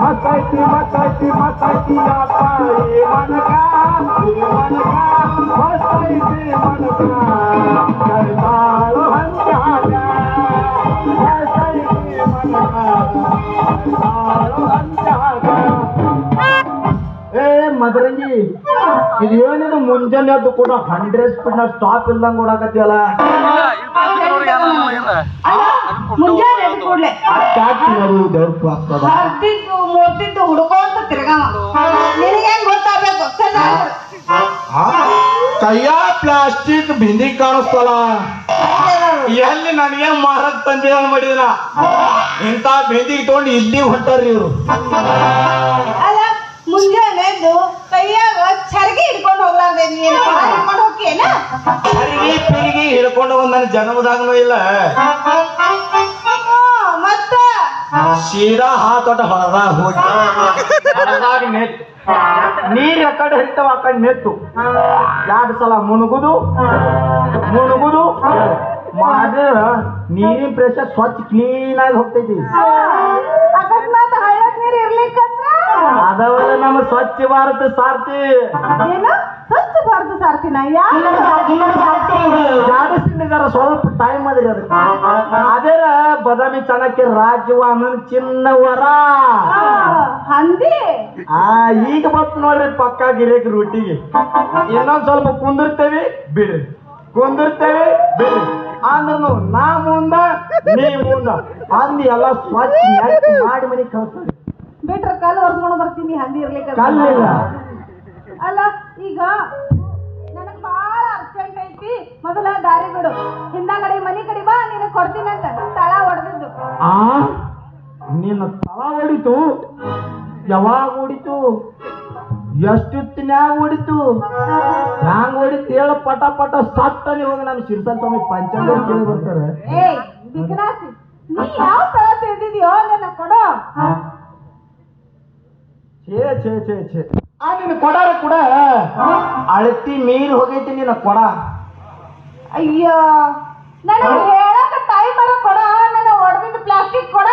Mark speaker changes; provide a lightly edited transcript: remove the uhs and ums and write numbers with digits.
Speaker 1: ಮತ್ತೈತಿ ಮತ್ತೈತಿ ಮತ್ತೈತಿ ಅಪ್ಪ ಈ ಮನಗ ಮತ್ತೈತಿ ಮನಗ ಕೈತಾಳು ಹಂಚಾಗ ಮತ್ತೈತಿ ಮನಗ ಕೈತಾಳು ಹಂಚಾಗ. ಏ ಮದರಂಗಿ, ಇದು ಏನಿದು ಮುಂಜಾನೆ ಅದು ಕೂಡ 100 ಸ್ಪೀಡ್ ಸ್ಟಾಪ್ ಇಲ್ದಂಗ ಓಡಾಕತ್ತಿಯಲ್ಲ.
Speaker 2: ಮುಂಜಾನೆ ಎದ್ದು ಕೂಡ್ಲೆ ಮೂರ್ತಿದ್ದು ಹುಡ್ಕೊಂತ ತಿರ್ಗಾವ. ನಿನಗೆ ಹೆಂಗ್ ಗೊತ್ತಾಗ್ಬೇಕು?
Speaker 1: ಕೈಯ ಪ್ಲಾಸ್ಟಿಕ್ ಬಿಂದಿ ಕಾಣಿಸ್ತಲ್ಲ, ಎಲ್ಲಿ ನನಗೆ ಮಾರಕ್ ತಂದೆ ಮಾಡಿದ್ರ ಇಂತ ಬಿಂದಿಗೆ ತಗೊಂಡು ಇಲ್ಲಿ ಹೊಂಟಾರ್ರಿ ಇವ್ರು.
Speaker 2: ಅಲ್ಲ, ಮುಂಜಾನೆ ಎದ್ದು ಕೈಯಾಗ ಚರಗಿ ಹಿಡ್ಕೊಂಡು ಹೋಗ್ಲಾರ್ದೆ ನೀನು ಹಿಡ್ಕೊಂಡು ಹೋಗ್ಯೇನ?
Speaker 1: ಚರಗಿ ಪಿರಿಗಿ ಹಿಡ್ಕೊಂಡು ಬಂದ್ ನನ್ನ ಜನ್ಮದಾಗನೂ ಇಲ್ಲ.
Speaker 2: ಮತ್ತ
Speaker 1: ಸೀದಾ ಹಾತೊಟ್ಟ ಹೊರದಾಗ ಹೋಗಿ ಹೊರದಾಗ ನೆತ್ತು ನೀರ್ ಆ ಕಡೆ ಹರಿತಾವ, ಆ ಕಡೆ ನೆತ್ತು 2 ಸಲ ಮುಣುಗುದು ಮಾಡಿದ್ರ ನೀರಿನ ಪ್ರೆಷರ್ ಸ್ವಚ್ಛ ಕ್ಲೀನ್ ಆಗಿ ಹೋಗ್ತೈತಿ.
Speaker 2: ಅಕಸ್ಮಾತ್ ಹಳ್ಳದ ನೀರು ಇರ್ಲಿಕ್ಕಂದ್ರ
Speaker 1: ಅದವಲ್ಲ ನಮ್ಮ ಸ್ವಚ್ಛ ಭಾರತ ಸಾರ್ತಿ.
Speaker 2: ಏನು ಸ್ವಚ್ಛ ಭಾರತ ಸಾರ್ತಿನ?
Speaker 1: ಜಾಡಿಸಿದಾರ ಸ್ವಲ್ಪ ಟೈಮ್ ಅದ್ರಿ ಅದಕ್ಕೆ. ಅದೇರ ಬದಾಮಿ ಚಾಣಕ್ಯ ರಾಜವಾಮನ ಚಿನ್ನವರ
Speaker 2: ಹಂದಿ
Speaker 1: ಈಗ ಬತ್ ನೋಡ್ರಿ ಪಕ್ಕ ಗಿರೇಕ್ ರೂಟಿಗೆ. ಇನ್ನೊಂದ್ ಸ್ವಲ್ಪ ಕುಂದಿರ್ತೇವಿ ಬಿಡ್ರಿ, ಕುಂದಿರ್ತೇವಿ ಬಿಡ್ರಿ ಅಂದ್ರೂ ನಾ ಮುಂದ ನೀ ಮುಂದ ಅಂದಿ ಎಲ್ಲ ಸ್ವಚ್ಛ ಮಾಡಿ ಮನಿ ಕಳ್ಸ್ತಾರೆ.
Speaker 2: ಬಿಟ್ರ ಕಲ್ಲು ಒರ್ಸ್ಕೊಂಡು ಬರ್ತೀನಿ ಹಂದಿ ಇರ್ಲಿಕ್ಕೆ.
Speaker 1: ಕಲ್ಲಿಲ್ಲ.
Speaker 2: ಅಲ್ಲ, ಈಗ ನನಗ್ ಬಾಳ ಅರ್ಜೆಂಟ್ ಐತಿ, ಮೊದಲ ದಾರಿ ಬಿಡು, ಹಿಂದಾಗಡೆ ಮನಿ ಕಡೆ ಬಾ, ನಿನಗ್ ಕೊಡ್ತೀನಿ ಅಂತ ತಳ ಹೊಡೆದಿದ್ದು.
Speaker 1: ನಿನ್ನ ತಳ ಹೊಡಿತು? ಯಾವಾಗ ಹೊಡಿತು? ಎಷ್ಟಿತ್ತಿನ್ಯಾಗ ಹೊಡಿತು? ಹ್ಯಾಂಗ ಹೊಡಿತು ಹೇಳ? ಪಟ ಪಟ ಸತ್ತನಿ ಹೋಗಿ ನಮ್ಮ ಶಿರ್ಸಲ್ ಸ್ವಾಮಿ ಪಂಚಾಂಗ ಕೇಳಿ ಬರ್ತಾರೆ.
Speaker 2: ಏಯ್ ಬಿಗ್ನಾಸಿ, ನೀ ಯಾವ ತಳ ತಿಳಿದಿದ್ಯೋ ನನ್ನ ಕೊಡೋ.
Speaker 1: ಛೇ ಛೇ ಛೇ ಛೇ, ನಿನ್ನ ಕೊಡಾರ ಕೂಡ ಅಳತಿ ಮೀರಿ ಹೋಗೈತಿ ನಿನ್ನ ಕೊಡ.
Speaker 2: ಅಯ್ಯೋ, ನನಗೆ ಹೇಳಕ ಟೈಮ್ ಬರೋ ಕೊಡ, ನನ್ನ ಹೊಡೆದಿದ್ದು ಪ್ಲಾಸ್ಟಿಕ್ ಕೊಡ.